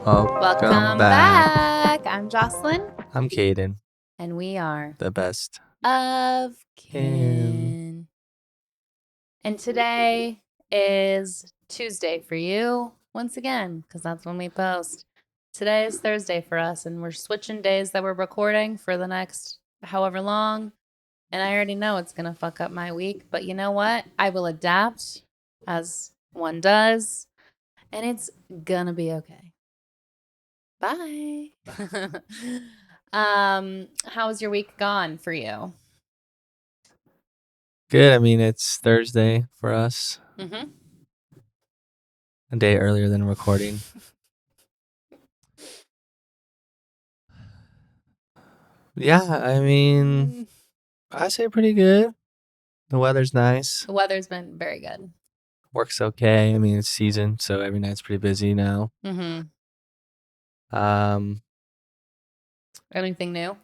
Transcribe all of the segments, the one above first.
Welcome back. back. I'm Jocelyn, I'm Caden, and we are the best. of Kin. kin. And today is Tuesday for you, once again, because that's when we post. Today is Thursday for us, and we're switching days that we're recording for the next however long. And I already know it's going to fuck up my week, but you know what? I will adapt as one does, and it's going to be okay. Bye. How's your week gone for you? Good. I mean, it's Thursday for us, Mm-hmm. a day earlier than recording. Yeah, I mean, I say pretty good. The weather's nice. The weather's been very good. Work's okay. I mean, it's season, so every night's pretty busy now. Mm-hmm. Um, Anything new?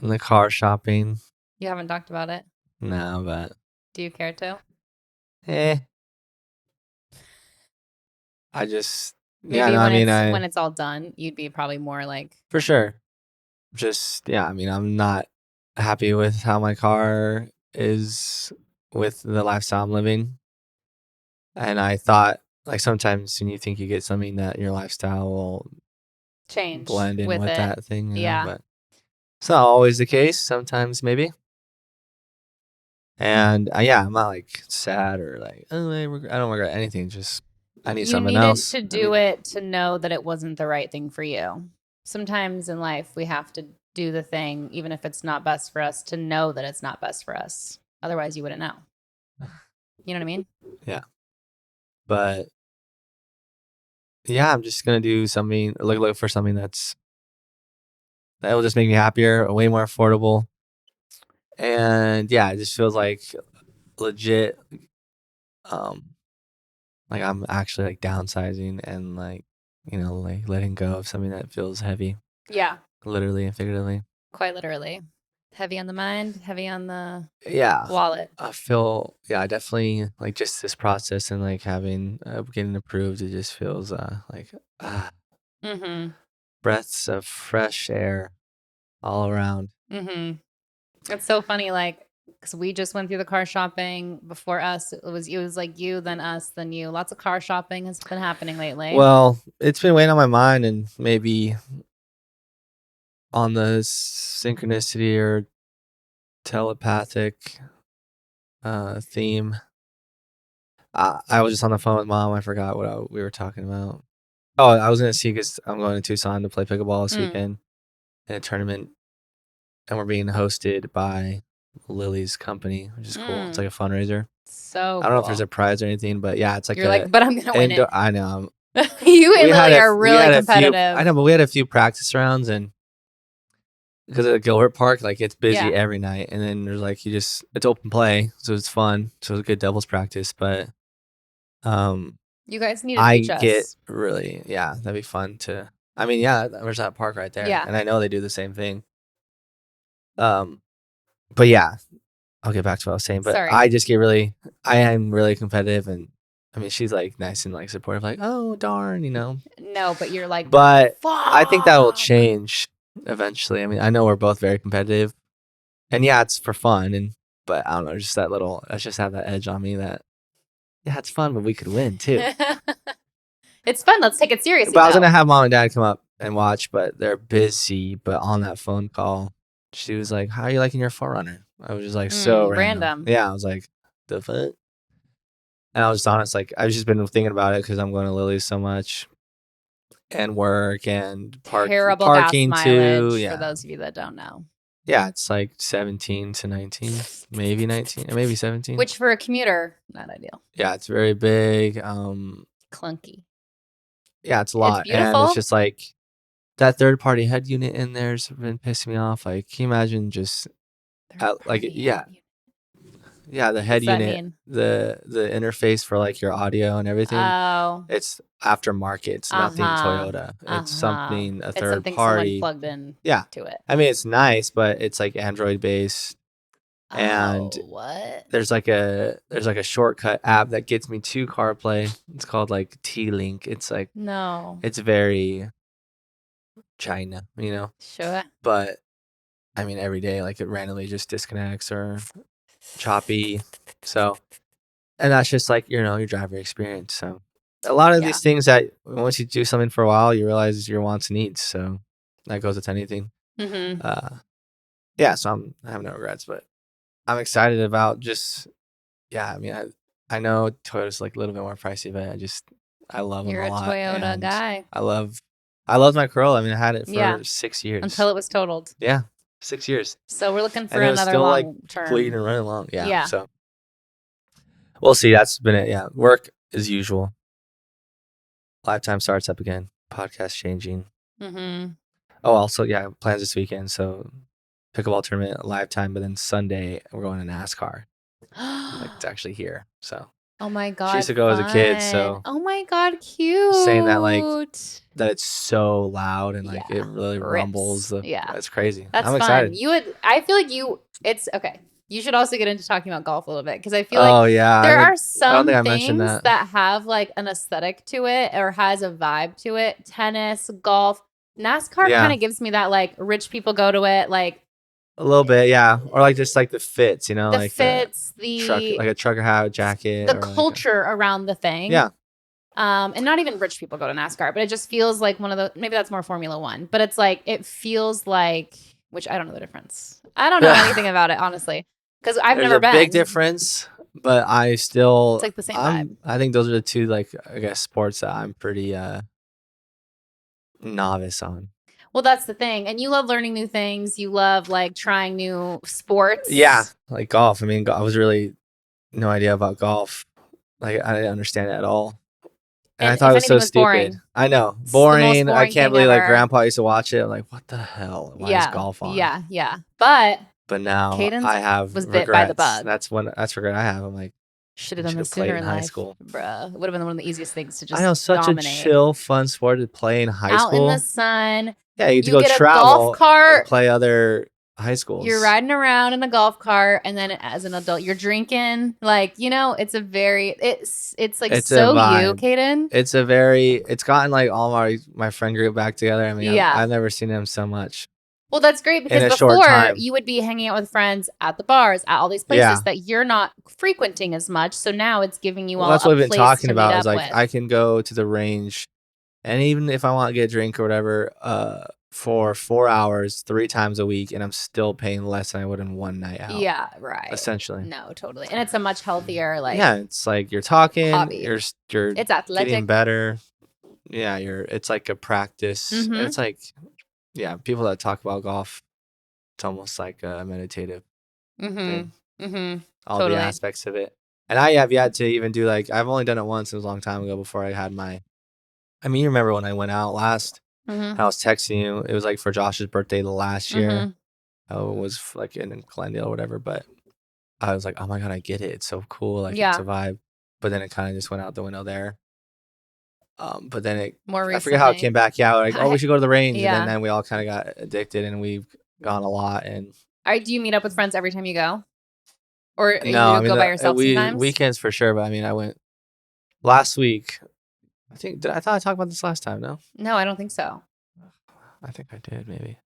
in the car shopping. You haven't talked about it. No, but Do you care to? eh. I just yeah, Maybe no, I when mean, it's all done, you'd be probably more like, for sure. Just yeah, I mean, I'm not happy with how my car is with the lifestyle I'm living. And I thought, like, sometimes when you think you get something that your lifestyle will change blend in with with it. that thing, Yeah. but it's not always the case. Sometimes maybe. And yeah, I'm not like sad or like, oh, I don't regret anything. Just I need You something needed else. to I do mean, it to know that it wasn't the right thing for you. Sometimes in life, we have to do the thing, even if it's not best for us, to know that it's not best for us. Otherwise, you wouldn't know. You know what I mean? yeah. But yeah, I'm just gonna do something, look for something that will just make me happier, way more affordable. And yeah, it just feels like legit um like I'm actually like downsizing and like, like letting go of something that feels heavy, Yeah, literally and figuratively. quite literally. Heavy on the mind, heavy on the Yeah. wallet. I definitely like just this process and like having getting approved, it just feels like Mm-hmm. breaths of fresh air all around. Mm-hmm. It's so funny, like, because we just went through the car shopping before us. It was like you, then us, then you. Lots of car shopping has been happening lately. Well, it's been weighing on my mind and maybe on the synchronicity or telepathic theme. I was just on the phone with mom. I forgot what we were talking about. Oh, I was gonna see because I'm going to Tucson to play pickleball this Mm. weekend in a tournament, and we're being hosted by Lily's company, which is cool. It's Mm. like a fundraiser. So I don't know if there's cool. a prize or anything, but yeah, it's like You're a like, but I'm gonna win it. indoor. I know. You and We had Lily are we really had a few. I competitive. know, but we had a few practice rounds, and because at Gilbert Park, like it's busy Yeah. every night, and then there's like it's open play, so it's fun. So it's a good doubles practice, but um You guys need to I teach get us. really, yeah, that'd be fun to. I mean, yeah, there's that park right there, Yeah. and I know they do the same thing. Um, but yeah, I'll get back to what I was saying. But Sorry. I am really competitive, and I mean, she's like nice and like supportive, like, oh darn, No, but you're like, But I think that will fuck. change eventually. I mean, I know we're both very competitive, and yeah, it's for fun, but I don't know, just that little. Let's just have that edge on me that yeah, it's fun, but we could win too. It's fun. Let's take it seriously, But I was though. gonna have mom and dad come up and watch, but they're busy. But on that phone call, she was like, "How are you liking your Forerunner?" I was just like, so random. Random. Yeah, I was like, "The fuck?" And I was just honest, like I've just been thinking about it because I'm going to Lily's so much and work and Terrible gas parking too. mileage for Yeah, those of you that don't know. yeah, it's like 17 to 19, maybe 19, maybe 17. Which for a commuter, not ideal. Yeah, it's very big. Clunky. Yeah, it's a It's lot, and it's beautiful. just like that third party head unit in there's been pissing me off. Like, can you imagine just Third-party yeah, head. yeah, the head What's that unit, mean? the interface for like your audio and everything. Oh. It's aftermarket. It's nothing Uh-huh. Toyota. It's Uh-huh. something a It's third something someone party. plugged in Yeah, to it. I mean it's nice, but it's like Android based, and Oh, what? there's like a shortcut app that gets me to CarPlay. It's called like T-Link. It's like No. it's very China, you know. Sure. But I mean, every day, like, it randomly just disconnects or choppy. So, and that's just like, you know, your driver experience. So, a lot of Yeah. these things that once you do something for a while, you realize your wants and needs. So, that goes with anything. Mm-hmm. Yeah, so I have no regrets, but I'm excited about just, yeah, I mean, I know Toyota's like a little bit more pricey, but I love them You're a a lot. Toyota And guy. I loved my Corolla. I mean, I had it Yeah. for 6 years. Until it was totaled. Yeah, 6 years. So we're looking for And it was another still like long term. bleeding and running long. Yeah. Yeah. So we'll see. That's been it. Yeah. Work as usual. Lifetime starts up again. Podcast changing. Mm-hmm. Oh, also, yeah, plans this weekend. So pickleball tournament, Lifetime, but then Sunday we're going to NASCAR. Like, it's actually here. So Oh my god. she used to go as a kid. So fun. Oh my god, cute. saying that, like, that it's so loud and like Yeah. it really Rips. rumbles. Yeah. It's crazy. That's I'm fun. excited. I feel like it's okay. You should also get into talking about golf a little bit because I feel Oh like yeah. there are I don't some think I mentioned things that have like an aesthetic to it or has a vibe to it. Tennis, golf, NASCAR Yeah. kind of gives me that like rich people go to it, like A little bit, yeah. Or like just like the fits, you know, the like fits, the truck, the like a trucker hat jacket, or like culture around the thing. yeah. And not even rich people go to NASCAR, but it just feels like one of the, maybe that's more Formula One, but it's like, it feels like, which I don't know the difference. I don't know anything about it, honestly, because I've There's never a been. big difference, but I still, It's like the same vibe. I think those are the two, like, I guess, sports that I'm pretty novice on. Well, that's the thing. And you love learning new things. You love like trying new sports. Yeah, like golf. I mean, I was really no idea about golf. Like, I didn't understand it at all. And I thought it was so stupid. Boring. I know. It's the most Boring. I boring can't thing believe like ever. grandpa used to watch it. I'm like, what the hell? Why is golf on? Yeah. But now Cadence I have was regrets. bit by the bug. That's regret I have. I'm like, should have done this sooner in high school. Bruh. It would have been one of the easiest things to just I know, such dominate. a chill, fun sport to play in high school. Out in the sun. Yeah, you get travel, a golf cart, and play other high schools. You're riding around in a golf cart, and then as an adult, you're drinking. Like, you know, it's a very it's like It's so a vibe. you, Caden. It's gotten like all my friend group back together. I mean, Yeah. I've never seen them so much. Well, that's great in a because short before time. you would be hanging out with friends at the bars, at all these places Yeah. that you're not frequenting as much. So now it's giving you all That's a what we've been place talking to about. meet Is up like with. I can go to the range, and even if I want to get a drink or whatever, for 4 hours 3 times a week, and I'm still paying less than I would in one night out. Yeah, right. Essentially. No, totally. And it's a much healthier like Yeah, it's like you're talking, hobby. you're It's athletic. getting better. Yeah, it's like a practice. Mhm. And it's like, yeah, people that talk about golf, it's almost like a meditative thing. All Totally. the aspects of it. And I have yet to even do like, I've only done it once. It was a long time ago before I had my, I mean, you remember when I went out last, I was texting you. It was like for Josh's birthday the last year. It was like in Glendale or whatever, but I was like, oh my God, I get it. It's so cool. Like, it's a vibe. But then it kind of just went out the window there. But then I forget how it came back out. Like, oh, we should go to the range. Yeah. And then we all kind of got addicted, and we've gone a lot. And do you meet up with friends every time you go? Or no, you I mean, go by yourself sometimes? Weekends for sure. But I mean, I went last week. I thought I talked about this last time. No? No, I don't think so. I think I did, maybe.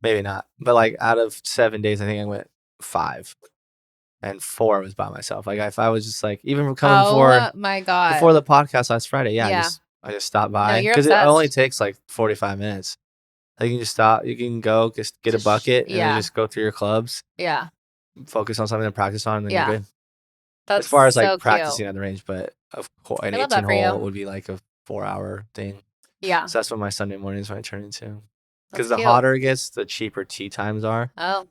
Maybe not. But like out of 7 days, I think I went 5. And 4 was by myself. Like if I was just like, even coming before my God. before the podcast last Friday, Yeah. I just stopped by. you're Because it obsessed. only takes like 45 minutes. Like you can just stop, you can go, just get a bucket, and then just go through your clubs. Yeah. Focus on something to practice on, and then you're good. That's as far as so like cute. practicing on the range, but of course an I love that 18 for hole you. would be like a 4-hour thing. Yeah. So that's what my Sunday mornings might turn into. Because That's the cute. hotter it gets, the cheaper tee times are. Oh,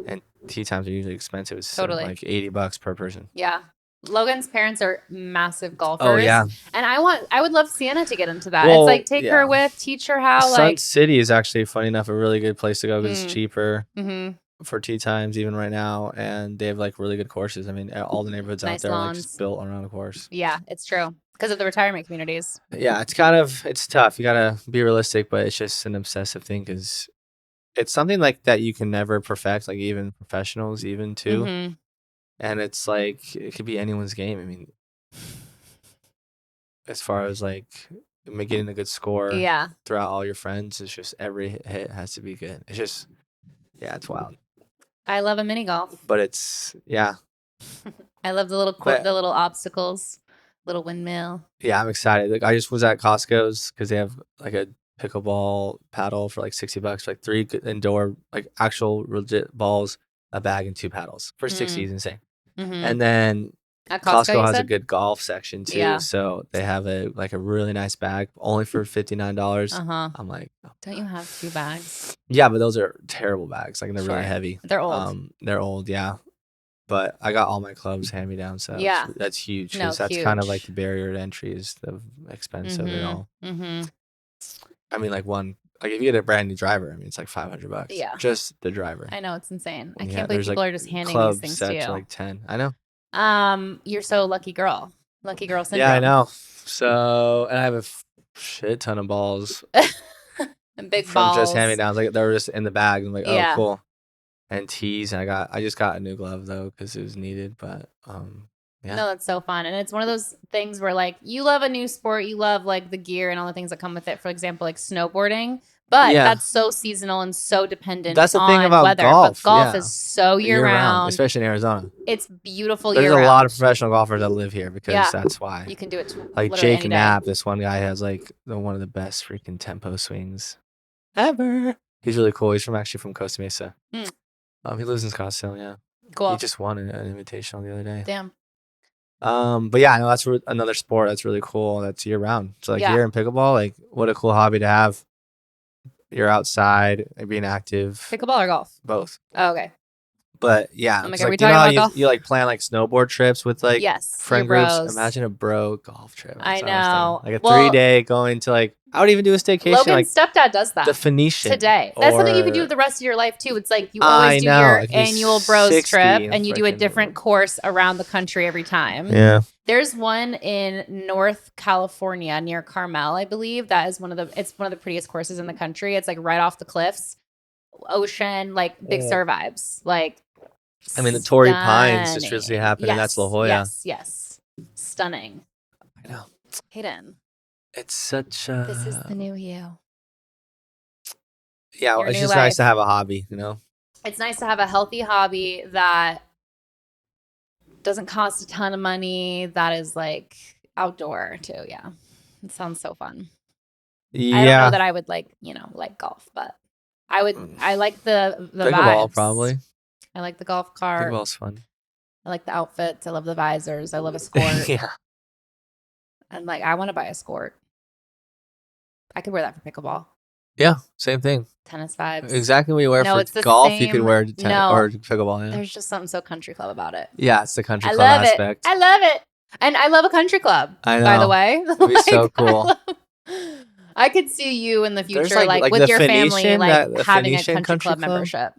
And tee times are usually expensive. It's Totally. like $80 per person. yeah. Logan's parents are massive golfers. Oh yeah. And I would love Sienna to get into that. Well, it's like take her yeah. with, teach her how. Sun Like, City is actually, funny enough, a really good place to go because it's cheaper mhm. for tee times even right now, and they have like really good courses. I mean, all the neighborhoods Nice out there are like lawns. just built around a course. Yeah, it's true. Because of the retirement communities. Yeah, it's tough. You gotta be realistic, but it's just an obsessive thing because it's something like that you can never perfect, like even professionals even too. Mhm. And it's like it could be anyone's game. I mean, as far as like getting a good score Yeah. throughout all your friends. It's just every hit has to be good. It's just, yeah, it's wild. I love a mini golf. But it's, yeah. I love the little But- the little obstacles, little windmill. Yeah, I'm excited. Like I just was at Costco's because they have like a pickleball paddle for like $60 for like 3 indoor, like actual legit balls, a bag, and 2 paddles for 60 is insane. Mm-hmm. And then At Costco you has a said? good golf section too, Yeah. so they have a really nice bag only for $59. Uh-huh. I'm like, oh, Don't you have 2 bags? yeah, but those are terrible bags. Like they're really Sure. heavy. They're old. They're old, yeah. But I got all my clubs hand me down, so Yeah. that's huge. No, 'Cause that's kind of huge. like the barrier to entry is the expense of it all. Mm-hmm. I mean, like if you get a brand new driver, I mean, it's like $500. Yeah. Just the driver. I know, it's insane. I And can't believe there's, people like, are just handing club these things sets to you. are like 10. I know. You're so lucky girl. Lucky girl syndrome. Yeah, I know. So, and I have a shit ton of balls And big from balls. just hand me downs. Like they were just in the bag. I'm like, oh, Yeah. cool. And tees. And I just got a new glove though because it was needed. But yeah. No, that's so fun. And it's one of those things where like you love a new sport, you love like the gear and all the things that come with it. For example, like snowboarding. But Yeah. that's so seasonal and so dependent That's the on thing about weather. golf, But golf yeah. is so year round. especially in Arizona. It's beautiful There's year a round. lot of professional golfers that live here because Yeah. that's why. You can do it Like literally Jake any day. Knapp, this one guy has like one of the best freaking tempo swings ever. He's really cool. He's actually from Costa Mesa. Hmm. He lives in Scottsdale. Yeah, Cool. he just won an invitational the other day. Damn. But yeah, I know that's another sport that's really cool. That's year round. So like Yeah. here in pickleball, like what a cool hobby to have. You're outside and being active. Pickleball or golf? Both. Oh, okay. But yeah, I'm like, it's are we like, you know talking how about golf? you like plan like snowboard trips with like Yes. friend your groups. bros. Imagine a bro golf trip. I That's what was thinking. know. Like a Well, 3-day going to like I would even do a staycation Logan's like stepdad does that the Phoenician today. That's something you or- can do the rest of your life too. It's like you I always do know, your I could be annual bros 60 trip and and you do a freaking- different course around the country every time. Yeah. There's one in North California near Carmel, I believe. That is one of the prettiest courses in the country. It's like right off the cliffs, ocean, like Big Sur vibes. Like I mean, the Torrey Pines just stunning. recently happened, and that's La Jolla. Yes. Stunning. I know. Hayden, It's such a this is the new you. yeah. your It's new just nice to life. have a hobby, you know. It's nice to have a healthy hobby that doesn't cost a ton of money, that is like outdoor too. Yeah. It sounds so fun. I don't know Yeah, that I would like golf, but I like the pickleball vibes. probably. I like the golf cart. Pickleball's fun. I like the outfits. I love the visors. I love a skirt. Yeah. And like I want to buy a skirt. I could wear that for pickleball. Yeah, same thing. Tennis vibes. Exactly what you wear No, for it's the golf, you could same- wear to no. or pickleball. Yeah. There's just something so country club about it. Yeah, it's the country I club love aspect. it. I love it. And I love a country club. I know. By the way. It'd be so cool. I could see you in the There's, future, like like with the your family, Phoenician, like the having Phoenician a country club club? membership.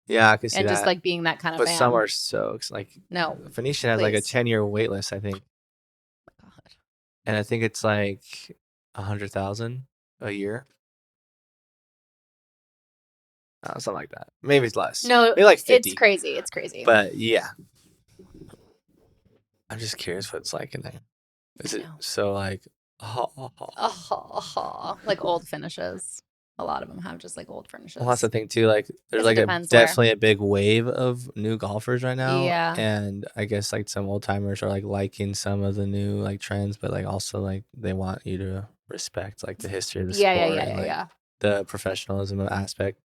Yeah, I could see And that. just like being that kind of but fan. some are so like No. Phoenician has like a Please. 10-year wait list, I think, God. and I think it's like 100,000 a year. Something like that. Maybe it's less. No, maybe like 50. it's crazy. It's crazy. But yeah, I'm just curious what it's like in there. Is I it know. so like? Like old finishes. A lot of them have just like old finishes. Well, that's the thing too. Like, there's Guess it like depends where. definitely a big wave of new golfers right now. Yeah. And I guess like some old timers are like liking some of the new like trends, but like also like they want you to respect like the history of the sport and like the professionalism aspect,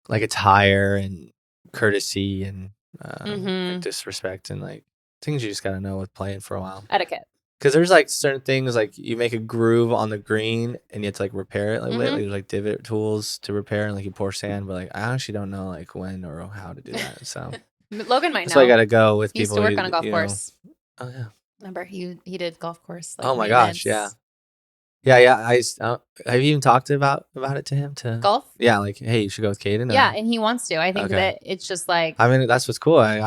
like attire and courtesy and Mhm. disrespect and like things you just gotta know with playing for a while. Etiquette. Because there's like certain things like you make a groove on the green and you have to like repair it. Like Mhm. there's like divot tools to repair and like you pour sand, but like I actually don't know like when or how to do that. So Logan might that's know. why I gotta go with He used people. to work who, on a golf you know- course. Oh yeah. Remember, he did golf course. Like, Oh my gosh, maintenance. Yeah. Have you even talked about it to him? Golf. Yeah, like hey, you should go with Caden. Yeah, and he wants to. I think Okay. that it's just like I mean that's what's cool. I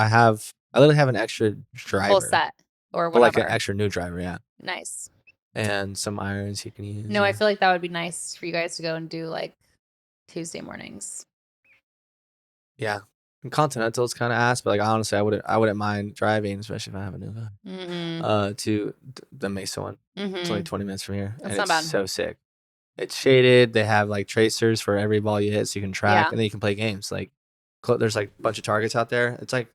literally have an extra driver, full set or but whatever. like an extra new driver, yeah, Nice. and some irons you can use. No, I yeah. feel like that would be nice for you guys to go and do like Tuesday mornings. Yeah, Continental's kind of ass, but like honestly, I wouldn't mind driving, especially if I have a new car. To the Mesa one. It's only 20 minutes from here, That's and not it's bad. so sick. It's shaded. They have like tracers for every ball you hit, so you can track, Yeah. and then you can play games. Like there's like a bunch of targets out there. It's like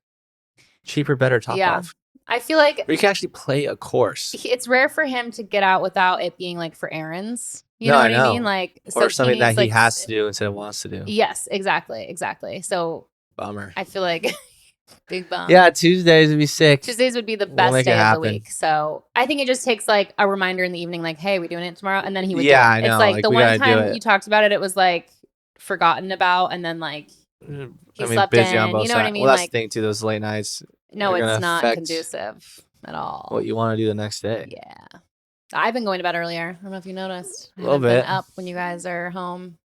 cheaper, better Top Yeah. Golf. I feel like Or you can actually play a course. it's rare for him to get out without it being like for errands. You No, know I what I mean? know. Like Or so something that needs, he like, has to do instead of wants to do. Yes, exactly. So Bummer. I feel like big bump. Yeah, Tuesdays would be sick. Tuesdays would be the We'll best make it day of the happen. week. So I think it just takes like a reminder in the evening, like, hey, we doing it tomorrow? And then he would Yeah, do it. I know. It's like Like, the we one gotta do time it. you talked about it, it was like forgotten about, and then like he slept busy in. on both You know what I sides. mean? Well, that's Like, the thing too. Those late nights. no, they're it's gonna not affect conducive at all. what you want to do the next day. Yeah. I've been going to bed earlier. I don't know if you noticed. A little I've been bit. up when you guys are home.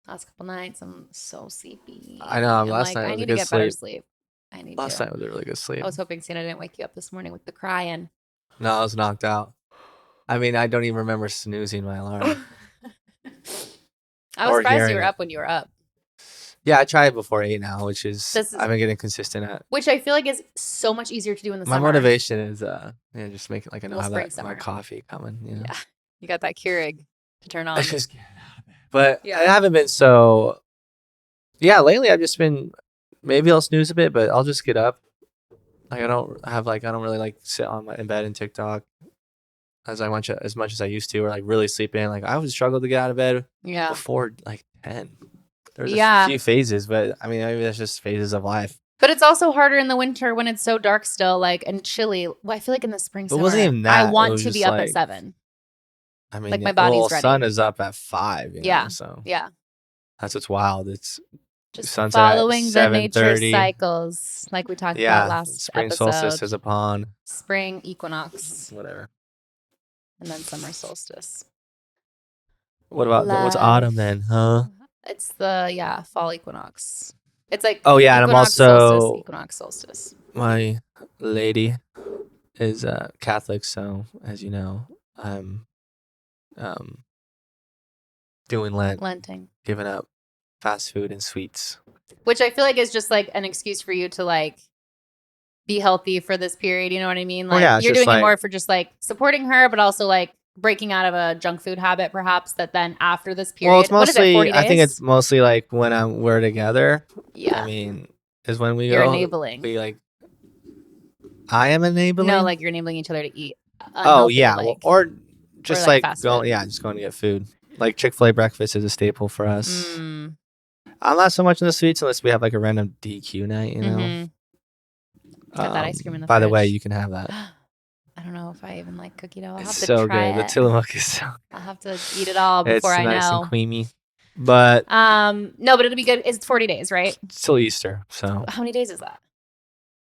Last couple nights, I'm so sleepy. I know. I'm Last like, night I was a need to good get better sleep. sleep. I need Last to. night was a really good sleep. I was hoping Sienna didn't wake you up this morning with the crying. No, I was knocked out. I mean, I don't even remember snoozing my alarm. I was Or surprised you hearing were it. up when you were up. Yeah, I try it before 8 now, which This is is- I've been getting consistent at. Which I feel like is so much easier to do in the My summer. motivation is just make it like I know Well, how spring, that summer. my coffee coming. You know? Yeah. You got that Keurig to turn on. I just get out of bed. But Yeah. I haven't been so. Yeah, lately I've just been. Maybe I'll snooze a bit, but I'll just get up. Like I don't really like sit in bed and TikTok as much as I used to, or like really sleep in. Like I would struggle to get out of bed Yeah. before like 10. There's Yeah. a few phases, but I mean maybe that's just phases of life. But it's also harder in the winter when it's so dark still, like, and chilly. Well, I feel like in the spring, But it summer, wasn't even that. I It want was to be just up at like- 7. I mean, Like, my body's ready. sun is up at 5. You Yeah. know, so Yeah. that's what's wild. It's Just sunset at following the nature 7:30. cycles, like we talked Yeah, about last spring episode. solstice is upon. Spring equinox, Whatever. and then summer solstice. What about what's Love. autumn then, huh? It's the fall equinox. It's like Oh yeah, and I'm equinox, also solstice, equinox, solstice. my lady is Catholic, so as you know, I'm doing Lent, Lenting, giving up fast food and sweets. which I feel like is just like an excuse for you to like be healthy for this period. You know what I mean? Well, Like yeah, it's you're just doing it like- more for just like supporting her, but also like breaking out of a junk food habit, perhaps. That then after this period, Well, it's what is it, mostly 40 I think days? it's mostly like when we're together. yeah. I mean, is when we You're go. enabling. We like. I am enabling. No, like you're enabling each other to eat. Oh unhealthy, yeah, like, or just like like fast going. food. Yeah, just going to get food. Like Chick-fil-A breakfast is a staple for us. mm, I'm not so much in the sweets unless we have like a random DQ night. You know. mhm. Got that ice cream in the By the way, fridge. you can have that. I don't know if I even like cookie dough. I'll have It's to so try good. The it. Tillamook is so. I'll have to eat it all It's before I nice know. and creamy, but No, but it'll be good. It's 40 days, right? it's still Easter. So How many days is that?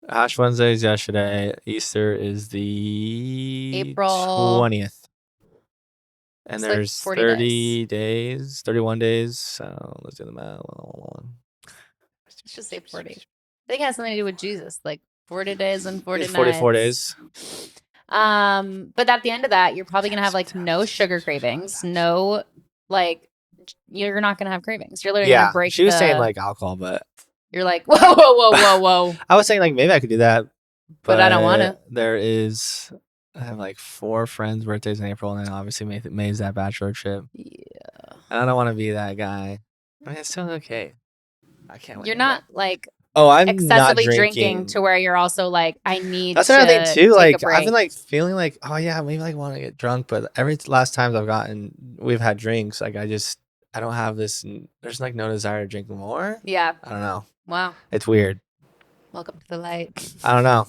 Ash Wednesday is yesterday. Easter is the April. 20th. And It's like there's 40 30 days, 31 days. So let's do the math. Let's just say 40. I think it has something to do with Jesus, like 40 days and 40 It's nights. 44 days. But at the end of that, you're probably gonna have like no sugar cravings, no like you're not gonna have cravings. You're literally Yeah, gonna break. she was saying the- like alcohol, but you're like whoa. I was saying like maybe I could do that, But I don't wanna. There is, I have like 4 friends' birthdays in April, and then obviously May's that bachelor trip, Yeah. and I don't want to be that guy. I mean, it's still okay. I can't. wait You're to not go. like Oh, I'm excessively not drinking to where you're also like I need. That's another to thing too. take a Like I've break. been like feeling like, oh yeah, maybe like want to get drunk, but every last times we've had drinks, like I don't have this. There's like no desire to drink more. Yeah. I don't know. Wow. It's weird. Welcome to the light. I don't know.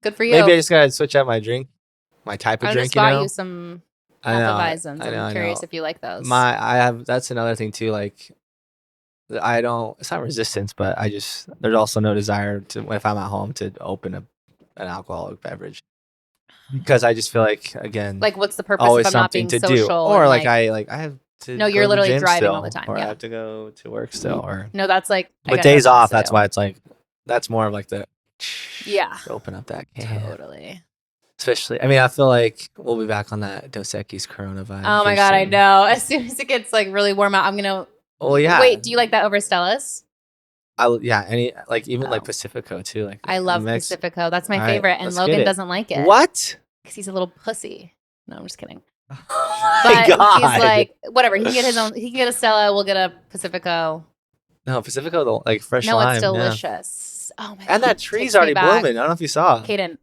Good for you. Maybe I just gotta switch out my type of I drink. just bought you know, you some I know. Hefeweizens. I know. I'm curious if you like those. That's another thing too. Like it's not resistance, but there's also no desire to, if I'm at home, to open an alcoholic beverage, because I just feel like, again, like, what's the purpose always if I'm not being something to social? do, or and, like I have to. No, go you're to the literally gym driving still, all the time, or yeah. I have to go to work still, or No, that's like. I but get days that off. too. That's why it's like that's more of like the Yeah. open up that can. Totally. Especially, I mean, I feel like we'll be back on that Dos Equis Corona vibe. Oh my here god, I soon. know. As soon as it gets like really warm out, I'm gonna. Well, yeah. Wait, do you like that over Stella's? any like even like Oh. Pacifico too. Like I love mix. Pacifico. That's my All right, favorite. And let's get Logan it. doesn't like it. What? Because he's a little pussy. No, I'm just kidding. Oh But my God. he's like, whatever. He can get his own. He can get a Stella. We'll get a Pacifico. No, Pacifico, like fresh No, lime. it's Yeah. delicious. Oh my god. And that takes tree's me already back. blooming. I don't know if you saw. Caden.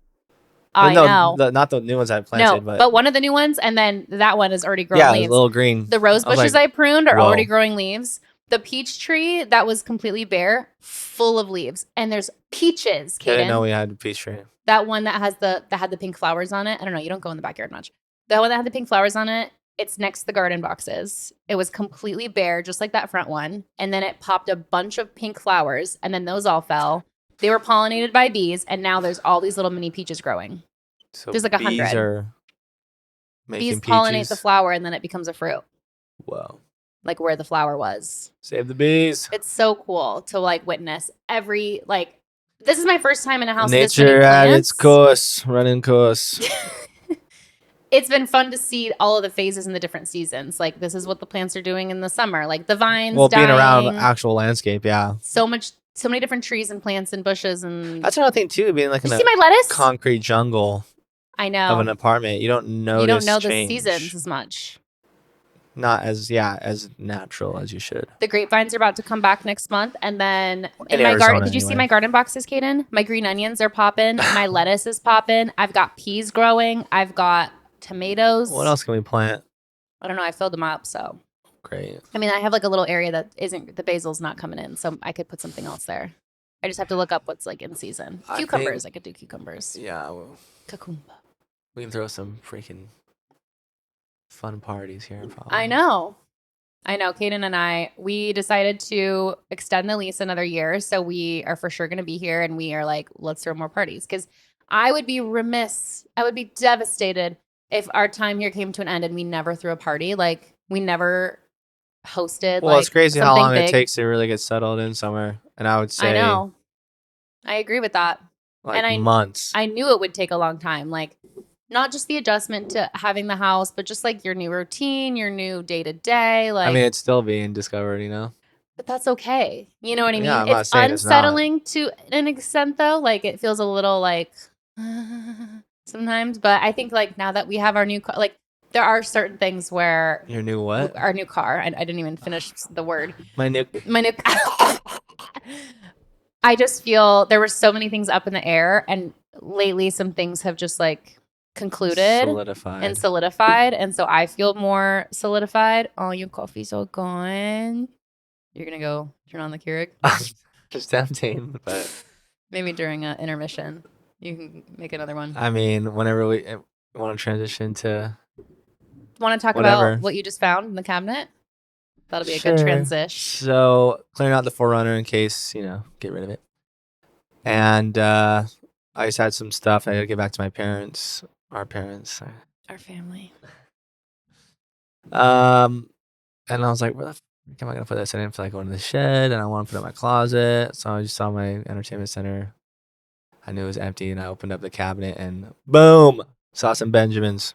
Well, I know. not the new ones I No, planted, but one of the new ones, and then that one is already growing yeah, leaves. little green. The rose I was bushes like, I pruned are already whoa. growing leaves. The peach tree that was completely bare, full of leaves, and there's peaches. I didn't know Caden, we had a peach tree. that one that had the pink flowers on it. I don't know. You don't go in the backyard much. The one that had the pink flowers on it. It's next to the garden boxes. It was completely bare, just like that front one, and then it popped a bunch of pink flowers, and then those all fell. They were pollinated by bees, and now there's all these little mini peaches growing. So There's like bees 100. are making Bees pollinate peaches. the flower, and then it becomes a fruit, Whoa. like where the flower was. Save the bees. It's so cool to like witness every like. This is my first time in a house with this Nature many at plants. its course, running course. It's been fun to see all of the phases in the different seasons. Like this is what the plants are doing in the summer, like the vines. Well, being around dying. actual landscape, yeah. So many different trees and plants and bushes and. That's another thing too. Being like Did in you see a my lettuce? concrete jungle I of know. an apartment, you don't notice You don't know the change. seasons as much. Not as natural as you should. The grapevines are about to come back next month, and then in In my garden. Arizona, Did you see anyway. my garden boxes, Kaden? My green onions are popping. My lettuce is popping. I've got peas growing. I've got tomatoes. What else can we plant? I don't know. I filled them up, so Great. I mean, I have like a little area that isn't the basil's not coming in, so I could put something else there. I just have to look up what's like in season. I Cucumbers. think- I could do cucumbers. Yeah, well, Cucumber. we can throw some freaking fun parties here. Probably. I know. Kaden and we decided to extend the lease another year. So we are for sure going to be here. And we are like, let's throw more parties. Because I would be remiss. I would be devastated if our time here came to an end and we never threw a party. Like, we never hosted. Well, like, it's crazy how something long it big. takes to really get settled in somewhere. And I would say I know. I agree with that. like and I- months. I knew it would take a long time. Like, not just the adjustment to having the house, but just like your new routine, your new day to day. Like, I mean, it's still being discovered, you know? but that's okay. You know what I mean? Yeah, I'm not It's saying it's not. unsettling to an extent, though. Like, it feels a little like sometimes. But I think like now that we have our new car, like there are certain things where Your new what? our new car. I didn't even finish the word. My new. My new. I just feel there were so many things up in the air, and lately some things have just like concluded Solidified. and solidified, and so I feel more solidified. Oh, your coffee's all gone. You're gonna go turn on the Keurig? Just tempting, but Maybe during an intermission, you can make another one. I mean, whenever we want to transition to Want to talk whatever. about what you just found in the cabinet? That'll be a good Sure. transition. So clearing out the Forerunner in case, get rid of it. And I just had some stuff I gotta get back to my parents, our parents. Our family. And I was like, where the fuck am I gonna put this? I didn't feel like going to the shed, and I want to put it in my closet. So I just saw my entertainment center. I knew it was empty, and I opened up the cabinet, and boom, saw some Benjamins,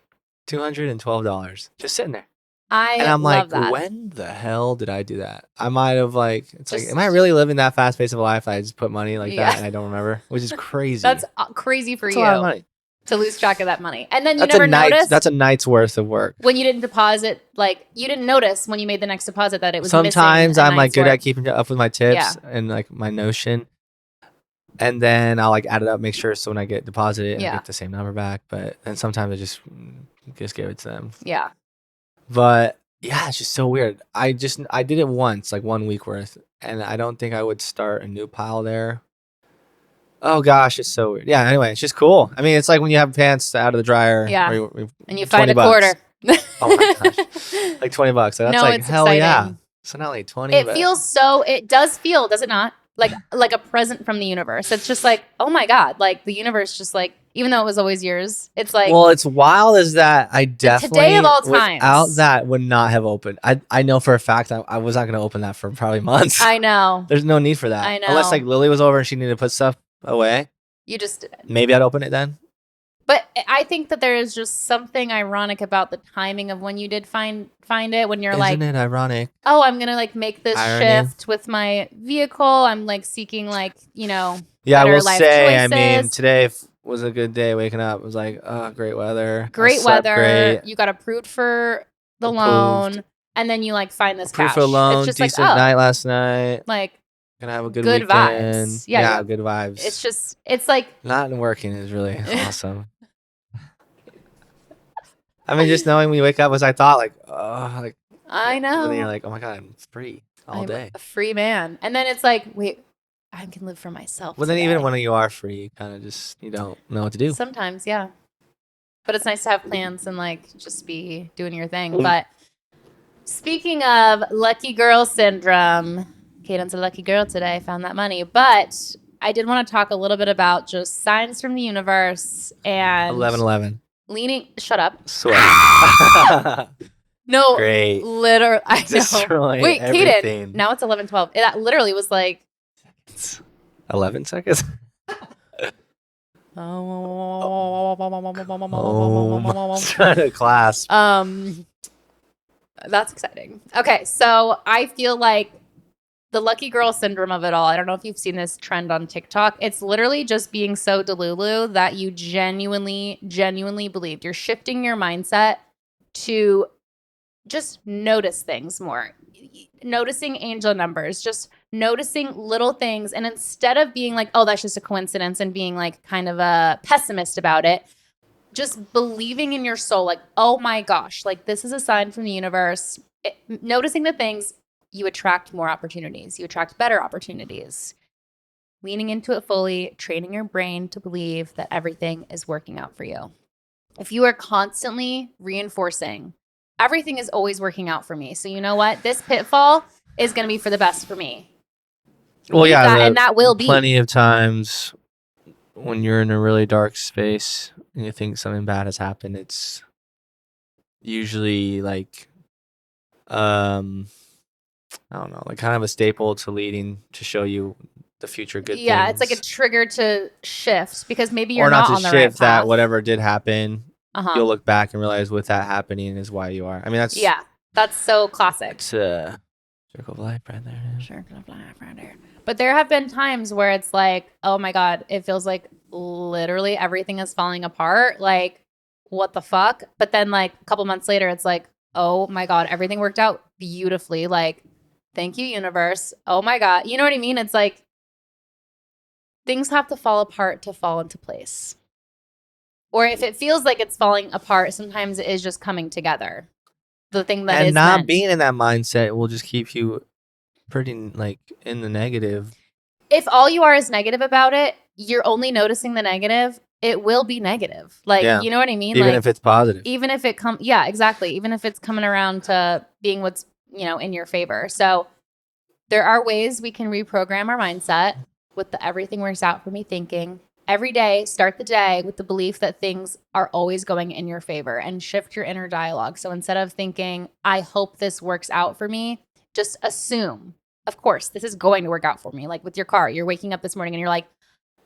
$212, just sitting there. I And I'm love like, that. when the hell did I do that? I might have it's like, Just- am I really living that fast pace of life? I just put money like Yeah. that, and I don't remember, which is crazy. That's crazy for That's you a lot of money. to lose track of that money, and then you That's never a night. noticed That's a night's worth of work. when you didn't deposit. Like you didn't notice when you made the next deposit that it was. missing Sometimes a I'm like night's good worth. at keeping up with my tips Yeah. and like my notion, and then I'll like add it up, make sure so when I get deposited, I Yeah. get the same number back. But then sometimes I just give it to them. Yeah. But yeah, it's just so weird. I did it once, like 1 week worth, and I don't think I would start a new pile there. Oh gosh, it's so weird. Yeah. Anyway, it's just cool. I mean, it's like when you have pants out of the dryer. Yeah. or you- And you find a 20 bucks. quarter. Oh my gosh. Like $20. So that's No, like it's hell yeah. exciting. So not like 20. It but feels so. It does feel, does it not? Like a present from the universe. It's just like, oh my god! Like the universe, just like even though it was always yours, it's like well, it's wild is that I definitely today of all times. without that would not have opened. I know for a fact I was not going to open that for probably months. I know There's no need for that. I know. Unless like Lily was over and she needed to put stuff away. you just Maybe I'd open it then. But I think that there is just something ironic about the timing of when you did find it, when you're Isn't like, it ironic? oh, I'm gonna like make this Irony. shift with my vehicle. I'm like seeking like, you know, Yeah, I better will life say, I mean, choices. today was a good day waking up. It was like, oh, great weather. I Great slept weather. great. You got approved for the Approved. loan, and then you like find this Approved for cash. a loan. It's just like, Decent night last night. like Gonna have a good good weekend. vibes. Yeah, Good vibes. it's just, it's like, Not working is really awesome. I mean, just knowing when you wake up, as I thought, like, oh, like, I know. and then you're like, oh my God, I'm free all I'm day. a free man. And then it's like, wait, I can live for myself. Well, then even today. when you are free, you kind of just, you don't know what to do. Sometimes, yeah. But it's nice to have plans and like just be doing your thing. But speaking of lucky girl syndrome, Caden's a lucky girl today. Found that money. But I did want to talk a little bit about just signs from the universe and 11/11. leaning. Shut up. Swear. No, Great. literally. I know. Destroy Wait, everything. Caden. Now it's 11:12. That literally was like 11 seconds. Oh, Trying to clasp. that's exciting. Okay, so I feel like the lucky girl syndrome of it all. I don't know if you've seen this trend on TikTok. It's literally just being so delulu that you genuinely believed. You're shifting your mindset to just notice things more. Noticing angel numbers, just noticing little things. And instead of being like, oh, that's just a coincidence and being like kind of a pessimist about it, just believing in your soul, like, oh my gosh, like this is a sign from the universe. Noticing the things, you attract more opportunities. You attract better opportunities. Leaning into it fully, training your brain to believe that everything is working out for you. If you are constantly reinforcing, everything is always working out for me. So you know what? This pitfall is going to be for the best for me. Well, yeah, and that will be. Plenty of times when you're in a really dark space and you think something bad has happened, it's usually like, I don't know, like kind of a staple to leading to show you the future good things. Yeah, it's like a trigger to shift because maybe you're or not to on the shift right path. that whatever did happen, Uh-huh. you'll look back and realize what that happening is why you are. I mean, that's that's so classic. It's circle of life right there. Circle of life right there. But there have been times where it's like, oh my God, it feels like literally everything is falling apart. Like, what the fuck? But then like a couple months later, it's like, oh my God, everything worked out beautifully. Like, thank you, universe. Oh my God. You know what I mean? It's like things have to fall apart to fall into place. Or if it feels like it's falling apart, sometimes it is just coming together. The thing that and is not meant. being in that mindset will just keep you pretty like in the negative. If all you are is negative about it, you're only noticing the negative. It will be negative. Like, you know what I mean? Even like, if it's positive. Even if it yeah, exactly. Even if it's coming around to being what's, in your favor. So there are ways we can reprogram our mindset with the everything works out for me thinking. Every day, start the day with the belief that things are always going in your favor and shift your inner dialogue. So instead of thinking, I hope this works out for me, just assume, of course, this is going to work out for me. Like with your car, you're waking up this morning and you're like,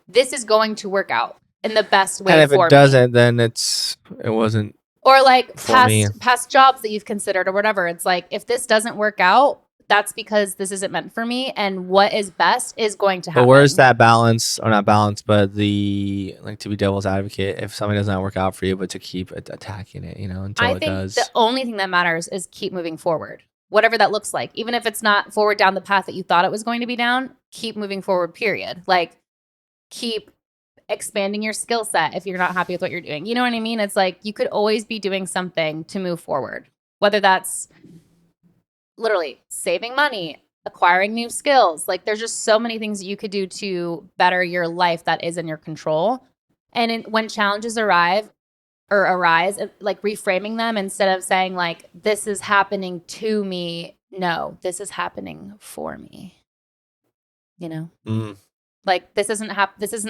this is going to work out in the best way. And if for it doesn't, me. then it wasn't. Or like me. past jobs that you've considered or whatever. It's like, if this doesn't work out, that's because this isn't meant for me, and what is best is going to happen. But where's that balance, or not balance, but the like to be devil's advocate if something does not work out for you, but to keep attacking it, until it does. I think the only thing that matters is keep moving forward, whatever that looks like. Even if it's not forward down the path that you thought it was going to be down, keep moving forward. Period. Like keep expanding your skill set if you're not happy with what you're doing. You know what I mean? It's like you could always be doing something to move forward, whether that's literally saving money, acquiring new skills. Like there's just so many things that you could do to better your life that is in your control. And when challenges arise, like reframing them instead of saying like, this is happening to me. No, this is happening for me. Like this isn't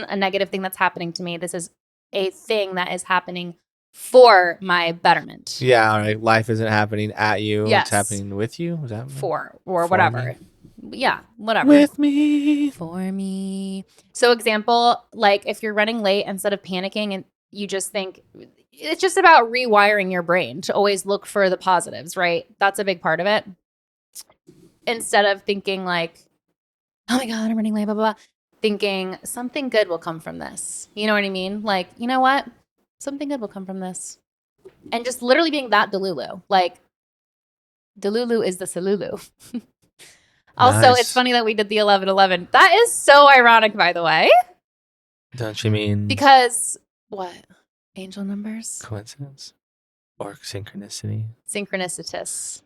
a negative thing that's happening to me. This is a thing that is happening for my betterment. Yeah, all right. Life isn't happening at you. Yes. It's happening with you. Is that for whatever? Me? Yeah, whatever. With me. For me. So example, like if you're running late, instead of panicking and you just think it's just about rewiring your brain to always look for the positives, right? That's a big part of it. Instead of thinking like, oh my God, I'm running late, blah, blah, blah. Thinking something good will come from this. You know what I mean? Like, you know what? Something good will come from this. And just literally being that Delulu. Like, Delulu is the Salulu. Also, it's Nice. funny that we did the 11-11. That is so ironic, by the way. Don't you mean Because, what? Angel numbers? coincidence or synchronicity? Synchronicitous.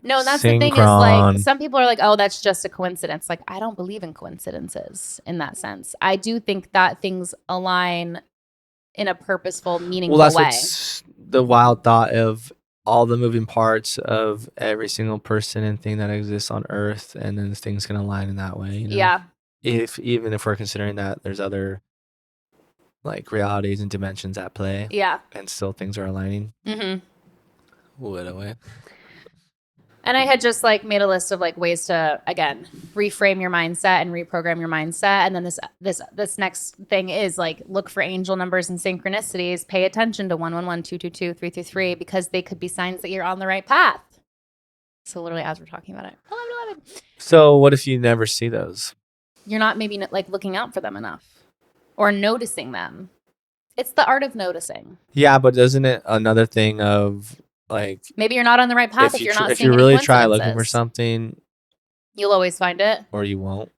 No, that's the thing is Synchron. like, some people are like, oh, that's just a coincidence. Like, I don't believe in coincidences in that sense. I do think that things align in a purposeful, meaningful Well, that's way. what's the wild thought of all the moving parts of every single person and thing that exists on Earth, and then things can align in that way. You know? Yeah. Even if we're considering that there's other like realities and dimensions at play, Yeah. and still things are aligning. Mm-hmm. What a way. And I had just like made a list of like ways to, again, reframe your mindset and reprogram your mindset. And then this next thing is like, look for angel numbers and synchronicities. Pay attention to 111, 222, 333, because they could be signs that you're on the right path. So literally, as we're talking about it, 11. So what if you never see those? You're not maybe like looking out for them enough or noticing them. It's the art of noticing. Yeah, but isn't it another thing of like, Maybe you're not on the right path if you're not if seeing you any really try looking for coincidences. something, You'll always find it. or you won't.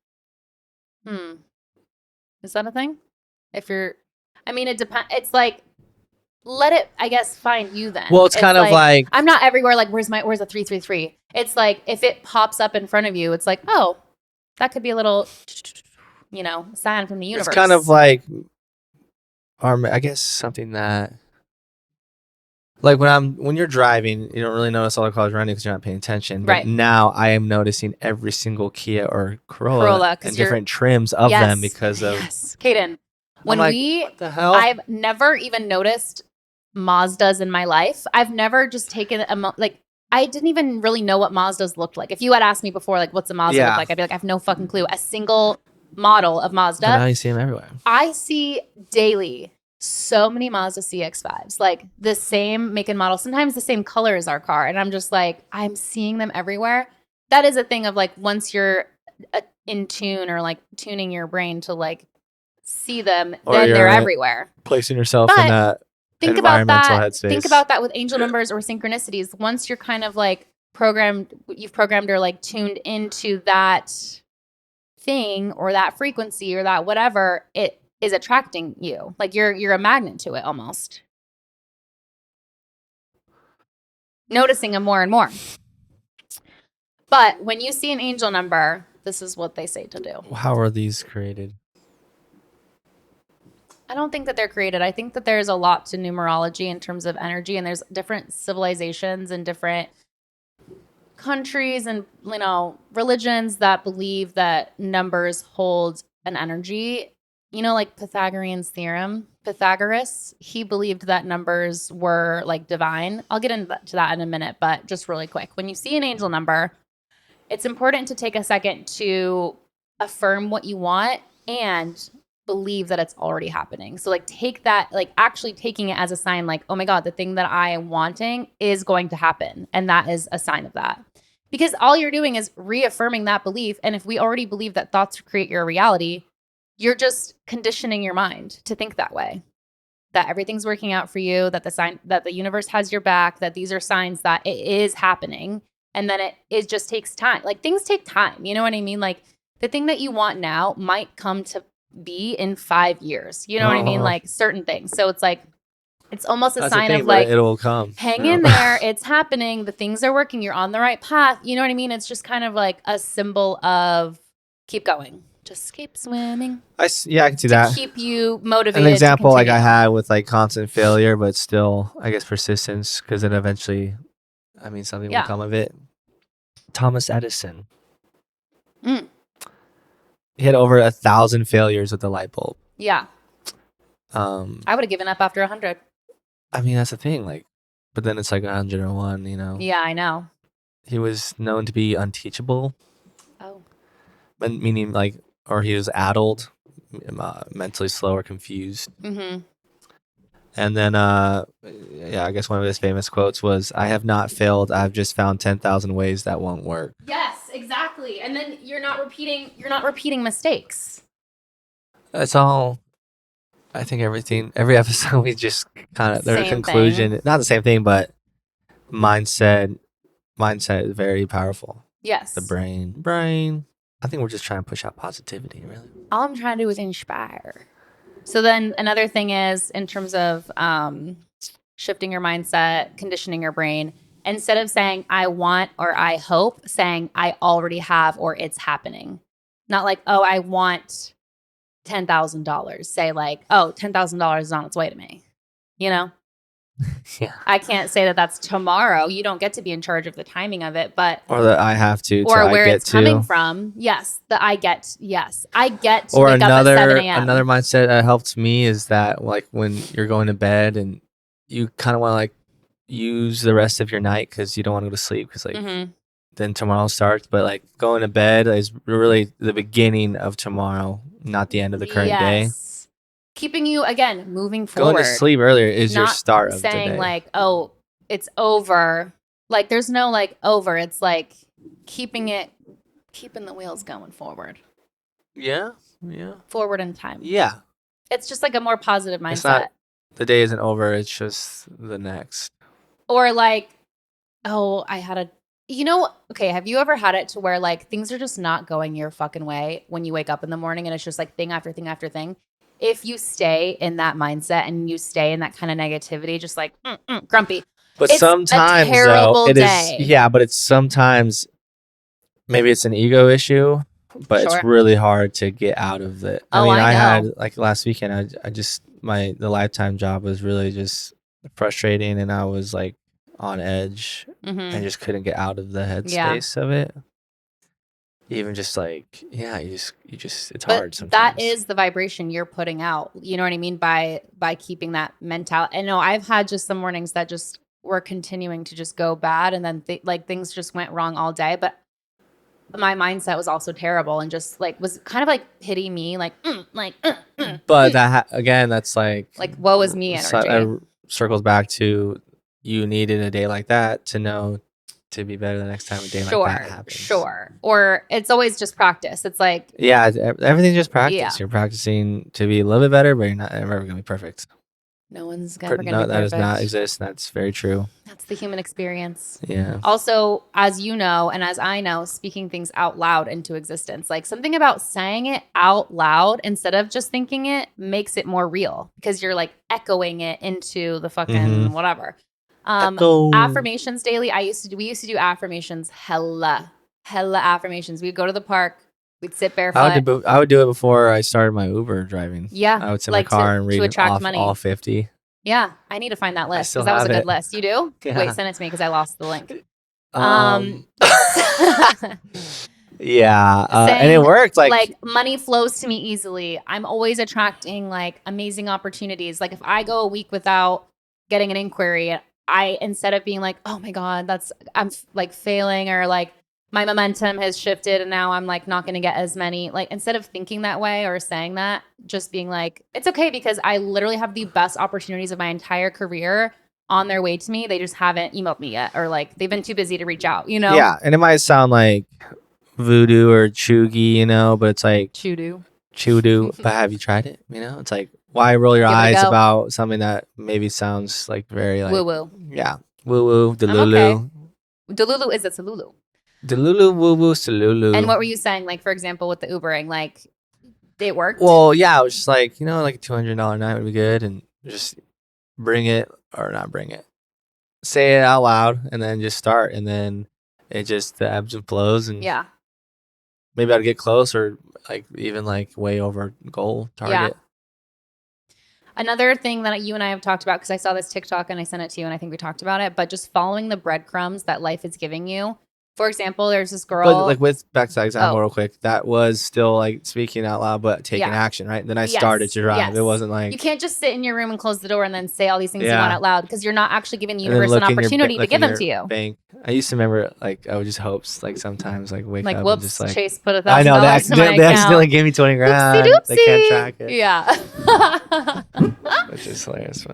Is that a thing? If you're, I mean, it depends. It's like, let it, I guess, find you then. Well, it's kind of like I'm not everywhere. Like, where's a 333? It's like, if it pops up in front of you, it's like, oh, that could be a little, sign from the universe. it's kind of like, I guess something that, like when you're driving, you don't really notice all the cars running because you're not paying attention. But Right. now I am noticing every single Kia or Corolla 'cause and different trims of them because of. Yes. Kaden, when like, what the hell? I've never even noticed Mazdas in my life. I've never just taken I didn't even really know what Mazdas looked like. If you had asked me before, like, what's a Mazda look like? I'd be like, I have no fucking clue. A single model of Mazda. But now you see them everywhere. I see daily so many Mazda CX-5s, like the same make and model, sometimes the same color as our car. And I'm just like, I'm seeing them everywhere. That is a thing of like, once you're in tune or like tuning your brain to like see them, Or then they're you're everywhere. Placing yourself But in that think about environmental that. headspace. Think about that with angel numbers or synchronicities. Once you're kind of like you've programmed or like tuned into that thing or that frequency or that whatever, it is attracting you. Like you're a magnet to it almost. Noticing them more and more. But when you see an angel number, this is what they say to do. How are these created? I don't think that they're created. I think that there's a lot to numerology in terms of energy, and there's different civilizations and different countries and religions that believe that numbers hold an energy. Like Pythagorean's theorem. Pythagoras, he believed that numbers were like divine. I'll get into that in a minute, but just really quick. When you see an angel number, it's important to take a second to affirm what you want and believe that it's already happening. So like take that, like actually taking it as a sign, like, oh my God, the thing that I am wanting is going to happen. And that is a sign of that. Because all you're doing is reaffirming that belief. And if we already believe that thoughts create your reality, you're just conditioning your mind to think that way. That everything's working out for you, that the universe has your back, that these are signs that it is happening. And then it just takes time. Like things take time. You know what I mean? Like the thing that you want now might come to be in 5 years. You know what I mean? Like certain things. So it's like, it's almost a sign of like, it'll come. Hang in there. It's happening. The things are working. You're on the right path. You know what I mean? It's just kind of like a symbol of keep going. Just keep swimming. I can see that. Keep you motivated. An example to like I had with like constant failure, but still, I guess persistence, because then eventually, something will come of it. Thomas Edison. He had over 1,000 failures with the light bulb. Yeah. I would have given up after 100. That's the thing. Like, but then it's like 101. Yeah, I know. He was known to be unteachable. Oh. Meaning like, or he was addled, mentally slow or confused. Mm-hmm. And then, yeah, I guess one of his famous quotes was, "I have not failed. I've just found 10,000 ways that won't work." Yes, exactly. And then you're not repeating mistakes. That's all. I think every episode we just kind of, there's a Same conclusion. thing. Not the same thing, but mindset is very powerful. Yes. The brain. I think we're just trying to push out positivity, really. All I'm trying to do is inspire. So then another thing is, in terms of shifting your mindset, conditioning your brain, instead of saying I want or I hope, saying I already have or it's happening. Not like, oh, I want $10,000. Say like, oh, $10,000 is on its way to me. You know? Yeah. I can't say that that's tomorrow. You don't get to be in charge of the timing of it, but Or that I have to, or where it's coming to. from. Yes, I get. Yes, I get to Or wake up at 7 a.m. another mindset that helped me is that, like, when you're going to bed and you kind of want to like use the rest of your night because you don't want to go to sleep because like then tomorrow starts. But like going to bed is really the beginning of tomorrow, not the end of the current day. Keeping you, again, moving forward. Going to sleep earlier is your start of the day. Saying like, oh, it's over. Like there's no like over. It's like keeping the wheels going forward. Yeah. Forward in time. Yeah. It's just like a more positive mindset. It's not, the day isn't over. It's just the next. Or like, oh, I had okay, have you ever had it to where like things are just not going your fucking way when you wake up in the morning and it's just like thing after thing after thing? If you stay in that mindset and you stay in that kind of negativity, just like grumpy. But it's sometimes, a terrible though, day. but it's sometimes, maybe it's an ego issue, but it's really hard to get out of it. I mean, I had, like last weekend, I just, the Lifetime job was really just frustrating and I was like on edge and just couldn't get out of the headspace of it. Even just like, it's hard sometimes. That is the vibration you're putting out. You know what I mean? By keeping that mentality. I know I've had just some mornings that just were continuing to just go bad. And then things just went wrong all day. But my mindset was also terrible and just like, was kind of like pity me. Like, But that, again, that's like woe is me energy. Circles back to, you needed a day like that to know to be better the next time a day like that happens. Sure. Or it's always just practice. It's like, everything's just practice. Yeah. You're practicing to be a little bit better, but you're not ever going to be perfect. No one's ever going to be perfect. That does not exist. That's very true. That's the human experience. Yeah. Also, as you know, and as I know, speaking things out loud into existence, like something about saying it out loud instead of just thinking it makes it more real because you're like echoing it into the fucking whatever. Affirmations daily. We used to do affirmations, hella affirmations. We'd go to the park, we'd sit barefoot. I would do it before I started my Uber driving. Yeah. I would sit in my car and read off money. All 50. Yeah. I need to find that list because that was a good list. You do? Yeah. Wait, send it to me because I lost the link. Yeah. And it worked. Like money flows to me easily. I'm always attracting like amazing opportunities. Like if I go a week without getting an inquiry, instead of being like, oh my God, I'm like failing or like my momentum has shifted and now I'm like not going to get as many, like instead of thinking that way or saying that, just being like, it's okay because I literally have the best opportunities of my entire career on their way to me. They just haven't emailed me yet or like they've been too busy to reach out, you know? Yeah. And it might sound like voodoo or chuggy, but it's like Chudu. But have you tried it? It's like, why roll your eyes about something that maybe sounds like very like woo-woo? Yeah, woo-woo, delulu. Okay. Delulu is a Salulu. Delulu, woo-woo, salulu. And what were you saying? Like, for example, with the Ubering, like, it worked? Well, yeah, I was just like, like a $200 night would be good, and just bring it or not bring it. Say it out loud, and then just start, and then it just the ebbs and flows, and yeah, maybe I'd get close or like even like way over goal target. Yeah. Another thing that you and I have talked about, because I saw this TikTok and I sent it to you and I think we talked about it, but just following the breadcrumbs that life is giving you. For example, there's this girl. But like back to that example real quick, that was still like speaking out loud, but taking action, right? Then I started to drive. Yes. It wasn't like. You can't just sit in your room and close the door and then say all these things you want out loud because you're not actually giving the universe an opportunity to give them to you. Bank. I used to remember like I would just hope like sometimes like wake up whoops, and just like Chase put $1,000. I know they accidentally gave me 20 grand. Oopsie-doopsie. They can't track it. Yeah. which is hilarious.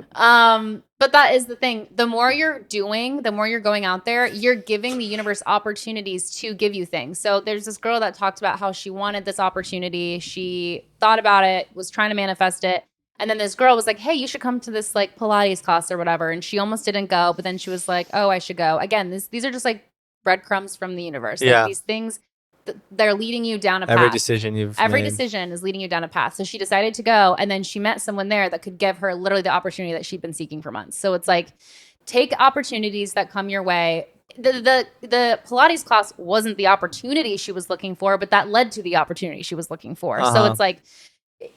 But that is the thing. The more you're doing, the more you're going out there, you're giving the universe opportunities to give you things. So there's this girl that talked about how she wanted this opportunity. She thought about it, was trying to manifest it. And then this girl was like, hey, you should come to this like Pilates class or whatever. And she almost didn't go, but then she was like, oh, I should go. Again, these are just like breadcrumbs from the universe. Like these things, they're leading you down a path. Every decision Every decision is leading you down a path. So she decided to go, and then she met someone there that could give her literally the opportunity that she'd been seeking for months. So it's like, take opportunities that come your way. The Pilates class wasn't the opportunity she was looking for, but that led to the opportunity she was looking for. So it's like,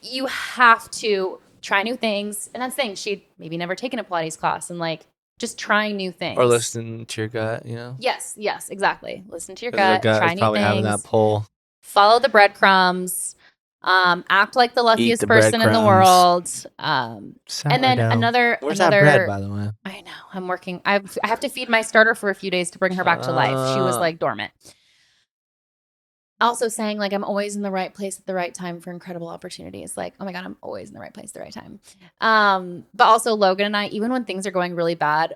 you have to try new things. And that's the thing. She'd maybe never taken a Pilates class, and like, just trying new things. Or listen to your gut, you know? Yes, exactly. Listen to your gut, try new probably things. Having that pull. Follow the breadcrumbs. Act like the luckiest person in the world. And then another. That bread, by the way? I know. I'm working. I have to feed my starter for a few days to bring her back to life. She was like dormant. Also saying like, I'm always in the right place at the right time for incredible opportunities. Like, oh my God, I'm always in the right place at the right time. But also Logan and I, even when things are going really bad,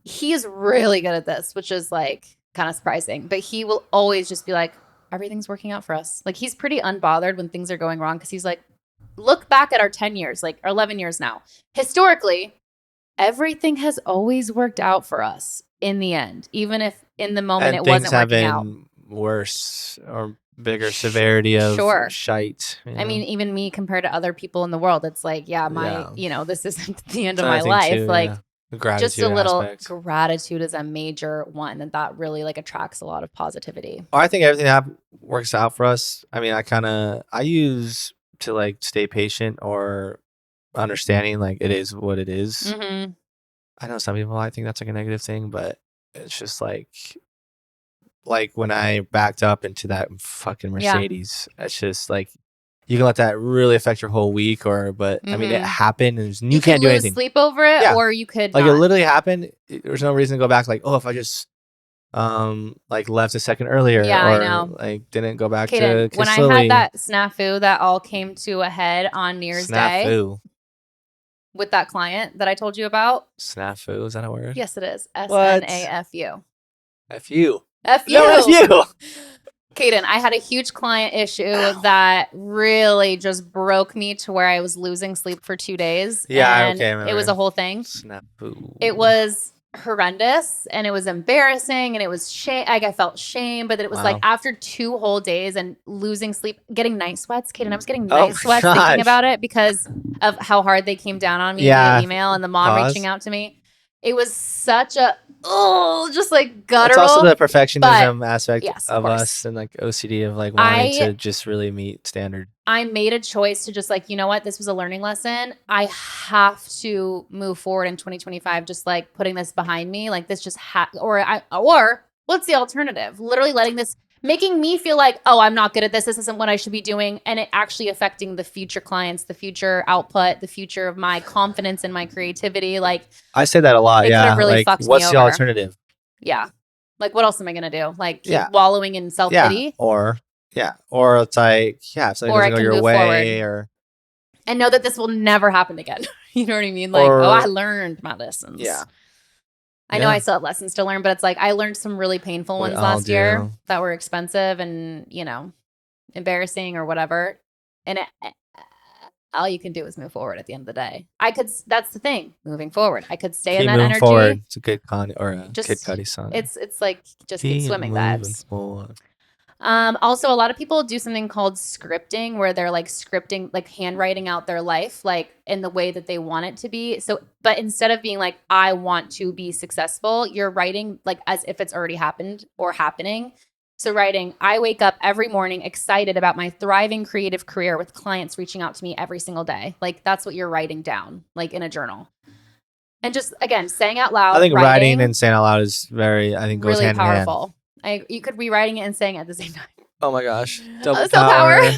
he is really good at this, which is like kind of surprising. But he will always just be like, everything's working out for us. Like, he's pretty unbothered when things are going wrong, because he's like, look back at our 10 years, like our 11 years now. Historically, everything has always worked out for us in the end, even if in the moment it wasn't working out. Worse or bigger severity of shite. You know? I mean, even me compared to other people in the world, it's like, this isn't the end of my life. Too, like, just a little aspect. Gratitude is a major one, and that really like attracts a lot of positivity. I think everything that works out for us. I mean, I use to like stay patient or understanding like it is what it is. Mm-hmm. I know some people, I think that's like a negative thing, but it's just like when I backed up into that fucking Mercedes, it's just like, you can let that really affect your whole week, but I mean, it happened and you can't do anything. Sleep over it, or you could like not. It literally happened. There's no reason to go back. Like, oh, if I just like left a second earlier, or I know. Like didn't go back to when I had that snafu that all came to a head on New Year's Day with that client that I told you about. Snafu, is that a word? Yes, it is. SNAFU. FU. FU. No, FU. Kaden, I had a huge client issue that really just broke me to where I was losing sleep for 2 days. Yeah, and it was a whole thing. Snafu. It was horrendous, and it was embarrassing, and it was shame. Like, I felt shame, but then it was like after 2 whole days and losing sleep, getting night sweats. Kaden, I was getting night sweats thinking about it because of how hard they came down on me via email and the mom reaching out to me. It was such a just like guttural. It's also the perfectionism aspect of course. Us, and like OCD of like wanting to just really meet standard. I made a choice to just like, you know what, this was a learning lesson. I have to move forward in 2025, just like putting this behind me. Like, this just or what's the alternative? Literally letting this, making me feel like, oh, I'm not good at this. This isn't what I should be doing. And it actually affecting the future clients, the future output, the future of my confidence and my creativity. Like, I say that a lot. Yeah. Really like, fucked what's me the over. alternative? Yeah. Like, what else am I going to do? Like, keep wallowing in self-pity? Or it's like, if something doesn't go your way forward. And know that this will never happen again. You know what I mean? Like, I learned my lessons. Yeah. I know I still have lessons to learn, but it's like, I learned some really painful ones last year that were expensive and, embarrassing or whatever. And all you can do is move forward at the end of the day. That's the thing, moving forward. I could stay in that energy. Forward. It's a good Kid Cudi song. It's like, just keep swimming vibes. Also, a lot of people do something called scripting, where they're like scripting, like handwriting out their life, like in the way that they want it to be. So, but instead of being like, I want to be successful, you're writing like as if it's already happened or happening. So writing, I wake up every morning excited about my thriving creative career with clients reaching out to me every single day. Like, that's what you're writing down, like in a journal. And just, again, saying out loud. I think writing and saying out loud is goes really hand powerful. in hand. You could be writing it and saying it at the same time. Oh my gosh. Double power.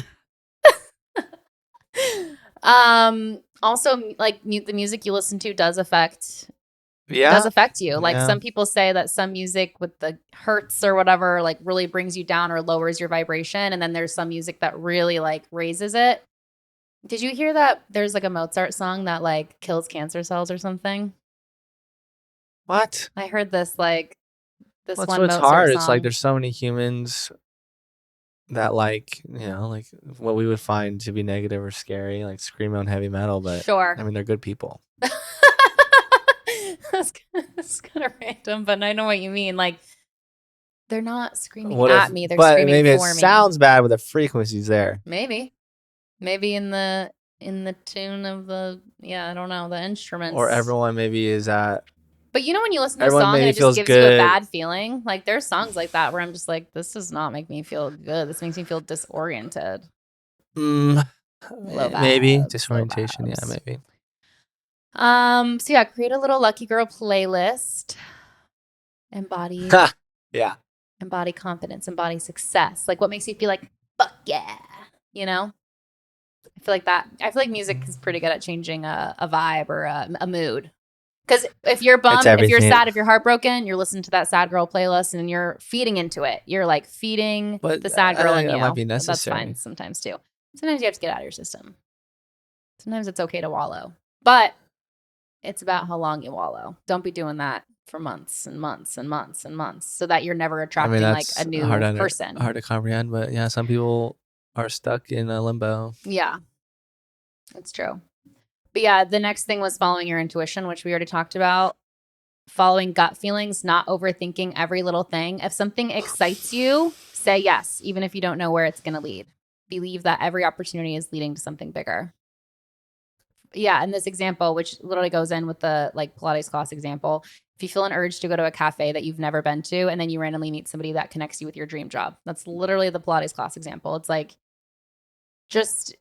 Also, like, the music you listen to does affect you. Like, some people say that some music with the hertz or whatever, like, really brings you down or lowers your vibration. And then there's some music that really like raises it. Did you hear that there's like a Mozart song that like kills cancer cells or something? What? I heard this like this What's one what's Mozart hard? It's like song. there's so many humans that like like what we would find to be negative or scary, like screamo and heavy metal, but Sure. I mean they're good people. That's kind of random, but I know what you mean. Like they're not screaming What if? at me; they're But screaming maybe it for me. sounds bad, but the frequency's there. Maybe, maybe in the tune of the I don't know the Or instruments. everyone maybe is at. But you know when you listen to a Everyone song and maybe it just feels gives you a good. bad feeling? Like there's songs like that where I'm just like, this does not make me feel good. This makes me feel disoriented. Low Maybe vibes, disorientation. low Yeah, vibes. maybe. So yeah, create a little lucky girl playlist. Embody Yeah. embody confidence, embody success. Like what makes you feel like, fuck yeah, you know? I feel like that. I feel like music is pretty good at changing a vibe or a mood. Because if you're It's bummed, if you're everything. sad, if you're heartbroken, you're listening to that sad girl playlist and you're feeding into it. You're like feeding But the sad girl in you. that might be That's necessary. fine sometimes too. Sometimes you have to get out of your system. Sometimes it's okay to wallow. But it's about how long you wallow. Don't be doing that for months and months and months and months so that you're never I attracting mean, like that's a new hard person. to comprehend, but yeah, some people are stuck in a limbo. Yeah, that's true. But yeah, the next thing was following your intuition, which we already talked about. Following gut feelings, not overthinking every little thing. If something excites you, say yes, even if you don't know where it's going to lead. Believe that every opportunity is leading to something bigger. Yeah, in this example, which literally goes in with the like Pilates class example, if you feel an urge to go to a cafe that you've never been to and then you randomly meet somebody that connects you with your dream job. That's literally the Pilates class example. It's like just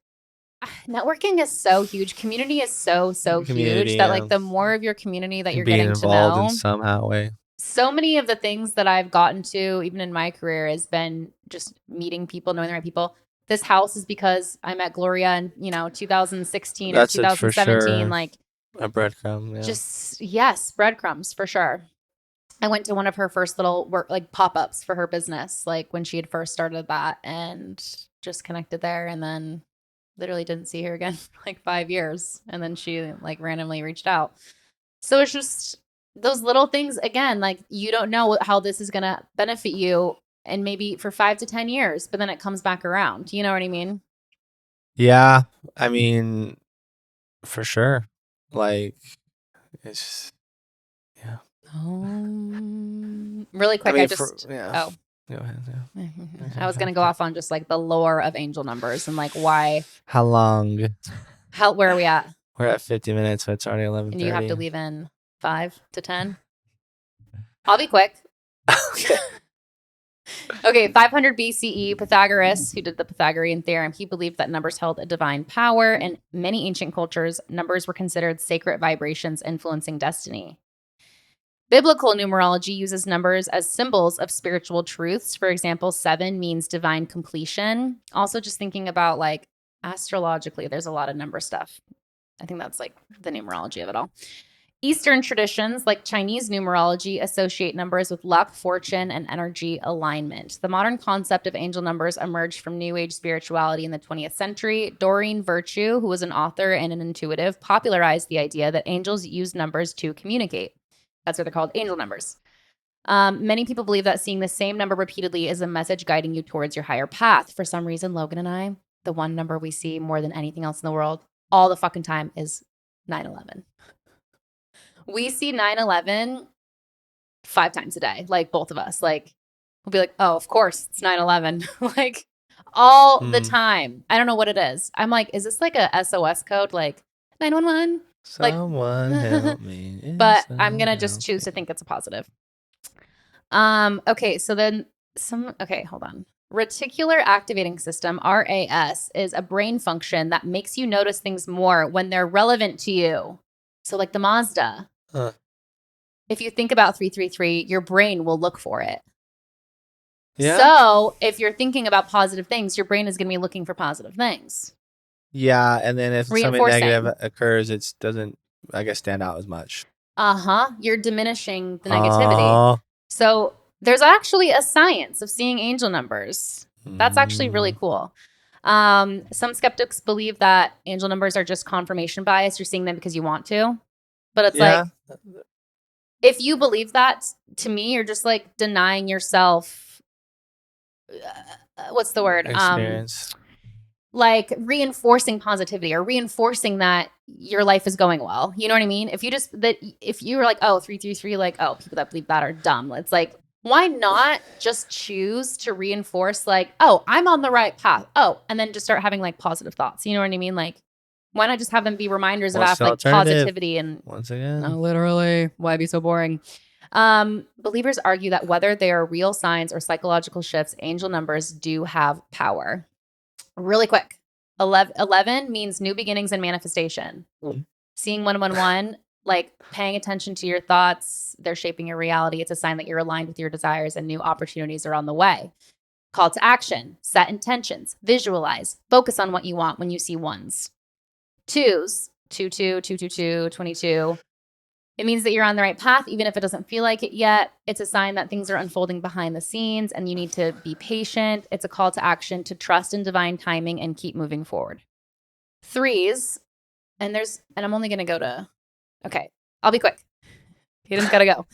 networking is so huge. Community is so huge that like the more of your community that you're being getting to involved know, in somehow way. so many of the things that I've gotten to, even in my career, has been just meeting people, knowing the right people. This house is because I met Gloria in 2016 That's or it for 2017. sure. Like A breadcrumb. Yeah. just yes, breadcrumbs for sure. I went to one of her first little work like pop-ups for her business, like when she had first started that, and just connected there, and then literally didn't see her again for like 5 years, and then she like randomly reached out. So it's just those little things again, like you don't know how this is going to benefit you and maybe for 5 to 10 years, but then it comes back around. You know what I mean? Yeah, I mean, for sure. Like, it's yeah. Really quick, I mean, Go ahead. Yeah. I was going to go off on just like the lore of angel numbers and like why. How long? Where are we at? We're at 50 minutes, but it's already 11:30. And you have to leave in 5 to 10. I'll be quick. Okay. Okay, 500 BCE, Pythagoras, who did the Pythagorean theorem, he believed that numbers held a divine power. In many ancient cultures, numbers were considered sacred vibrations influencing destiny. Biblical numerology uses numbers as symbols of spiritual truths. For example, 7 means divine completion. Also, just thinking about like astrologically, there's a lot of number stuff. I think that's like the numerology of it all. Eastern traditions, like Chinese numerology, associate numbers with luck, fortune, and energy alignment. The modern concept of angel numbers emerged from New Age spirituality in the 20th century. Doreen Virtue, who was an author and an intuitive, popularized the idea that angels use numbers to communicate. That's what they're called, angel numbers. Many people believe that seeing the same number repeatedly is a message guiding you towards your higher path. For some reason, Logan and I, the one number we see more than anything else in the world all the fucking time is 9/11. We see 9/11 5 times a day, like both of us. Like we'll be like, oh, of course, it's 9/11. Like all the time. I don't know what it is. I'm like, is this like a SOS code? Like 911? Someone help me. But I'm gonna just choose to think it's a positive. Okay, so then hold on. Reticular activating system, RAS, is a brain function that makes you notice things more when they're relevant to you. So like the Mazda. Huh. If you think about 333, your brain will look for it. Yeah. So if you're thinking about positive things, your brain is going to be looking for positive things. Yeah, and then if something negative occurs, it doesn't, I guess, stand out as much. You're diminishing the negativity. So there's actually a science of seeing angel numbers. That's actually really cool. Some skeptics believe that angel numbers are just confirmation bias. You're seeing them because you want to. But it's like, if you believe that, to me, you're just like denying yourself. What's the word? Experience. Like reinforcing positivity or reinforcing that your life is going well. You know what I mean? If you were like, oh, 333, like, oh, people that believe that are dumb. It's like, why not just choose to reinforce like, oh, I'm on the right path. Oh, and then just start having like positive thoughts. You know what I mean? Like, why not just have them be reminders What's the like alternative? positivity and Once again, literally, why be so boring? Believers argue that whether they are real signs or psychological shifts, angel numbers do have power. Really quick, 11 means new beginnings and manifestation. Seeing 111, like paying attention to your thoughts, they're shaping your reality. It's a sign that you're aligned with your desires and new opportunities are on the way. Call to action, set intentions, visualize, focus on what you want when you see ones. Twos, 22, 222, 22. It means that you're on the right path, even if it doesn't feel like it yet. It's a sign that things are unfolding behind the scenes and you need to be patient. It's a call to action to trust in divine timing and keep moving forward. Threes, and I'm only going to go to, okay, I'll be quick. Hayden's got to go.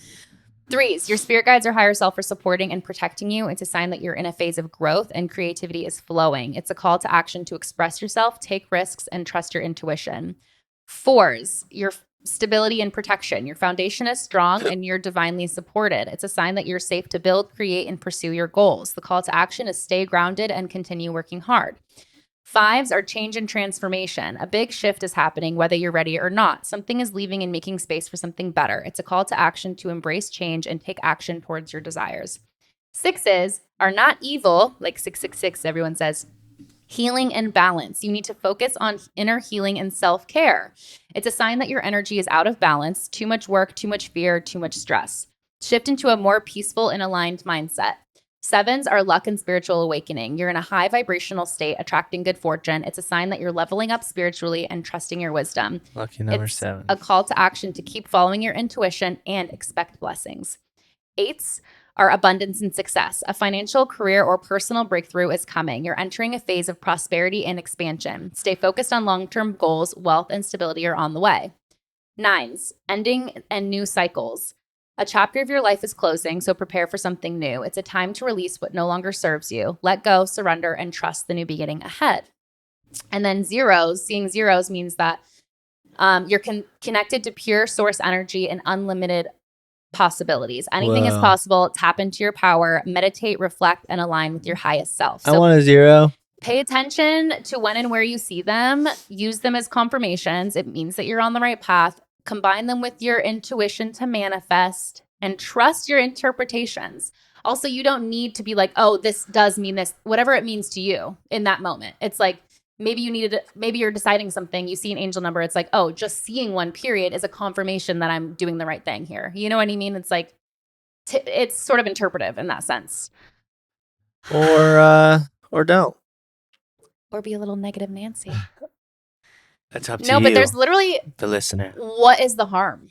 Threes, your spirit guides or higher self are supporting and protecting you. It's a sign that you're in a phase of growth and creativity is flowing. It's a call to action to express yourself, take risks, and trust your intuition. Fours, your stability and protection. Your foundation is strong and you're divinely supported. It's a sign that you're safe to build, create, and pursue your goals. The call to action is stay grounded and continue working hard. Fives are change and transformation. A big shift is happening, whether you're ready or not. Something is leaving and making space for something better. It's a call to action to embrace change and take action towards your desires. Sixes are not evil, like 666, everyone says. Healing and balance. You need to focus on inner healing and self-care. It's a sign that your energy is out of balance, too much work, too much fear, too much stress. Shift into a more peaceful and aligned mindset. Sevens are luck and spiritual awakening. You're in a high vibrational state, attracting good fortune. It's a sign that you're leveling up spiritually and trusting your wisdom. Lucky number 7. A call to action to keep following your intuition and expect blessings. Eights are abundance and success. A financial, career, or personal breakthrough is coming. You're entering a phase of prosperity and expansion. Stay focused on long-term goals. Wealth and stability are on the way. Nines, ending and new cycles. A chapter of your life is closing, so prepare for something new. It's a time to release what no longer serves you. Let go, surrender, and trust the new beginning ahead. And then zeros, seeing zeros means that you're connected to pure source energy and unlimited possibilities. Anything is possible. Tap into your power, meditate, reflect, and align with your highest self. So I want a 0. Pay attention to when and where you see them. Use them as confirmations. It means that you're on the right path. Combine them with your intuition to manifest and trust your interpretations. Also, you don't need to be like, oh, this does mean this, whatever it means to you in that moment. It's like, maybe you're deciding something, you see an angel number. It's like, oh, just seeing one period is a confirmation that I'm doing the right thing here. You know what I mean? It's like, it's sort of interpretive in that sense. Or don't. Or be a little negative Nancy. That's up to you. No, but there's literally the listener. What is the harm?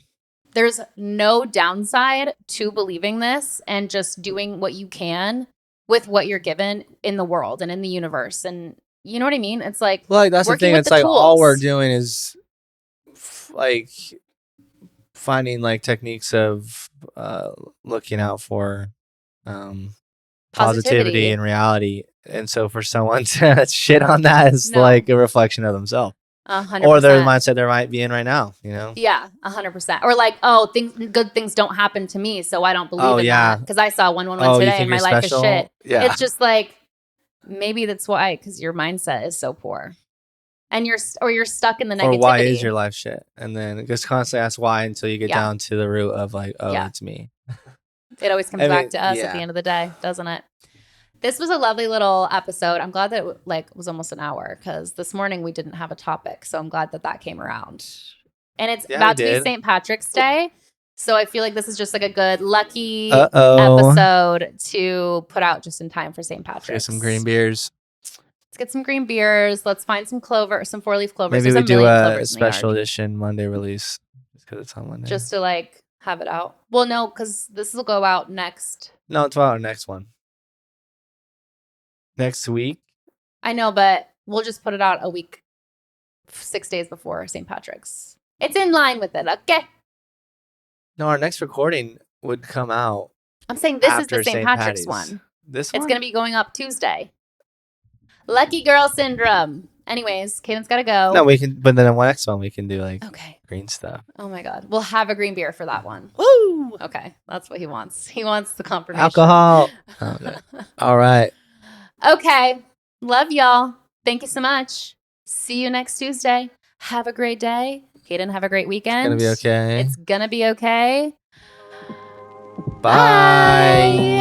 There's no downside to believing this and just doing what you can with what you're given in the world and in the universe. And you know what I mean? It's like, that's the thing. It's like tools. All we're doing is like finding like techniques of looking out for positivity and reality. And so for someone to shit on that is like a reflection of themselves. 100%. Or their mindset they might be in right now, you know? Yeah, 100%. Or like, oh, good things don't happen to me, so I don't believe in that. Because I saw 111 today and my life is shit. Yeah. It's just like, maybe that's why, because your mindset is so poor. And you're stuck in the negativity. Or why is your life shit? And then just constantly ask why until you get down to the root of like, oh, it's me. It always comes back to us at the end of the day, doesn't it? This was a lovely little episode. I'm glad that it was almost an hour because this morning we didn't have a topic. So I'm glad that came around. And it's about to be St. Patrick's Day. So I feel like this is just like a good lucky episode to put out just in time for St. Patrick's. Get some green beers. Let's get some green beers. Let's find some clover, some 4-leaf clovers. Maybe we do a special edition Monday release because it's on Monday. Just to like have it out. Well, no, because this will go out next. No, it's about our next one. Next week. I know, but we'll just put it out a week, 6 days before St. Patrick's. It's in line with it, okay? No, our next recording would come out. I'm saying this is After the St. St. Patrick's Patty's. one. This It's one? going to be going up Tuesday. Lucky girl syndrome. Anyways, Caden's got to go. No, we can. But then the next one we can do like Okay. green stuff. Oh my God. We'll have a green beer for that one. Woo! Okay. That's what he wants. He wants the confirmation. Alcohol. Okay. All right. Okay. Love y'all. Thank you so much. See you next Tuesday. Have a great day. Caden, have a great weekend. Gonna be okay. It's gonna be okay. Bye.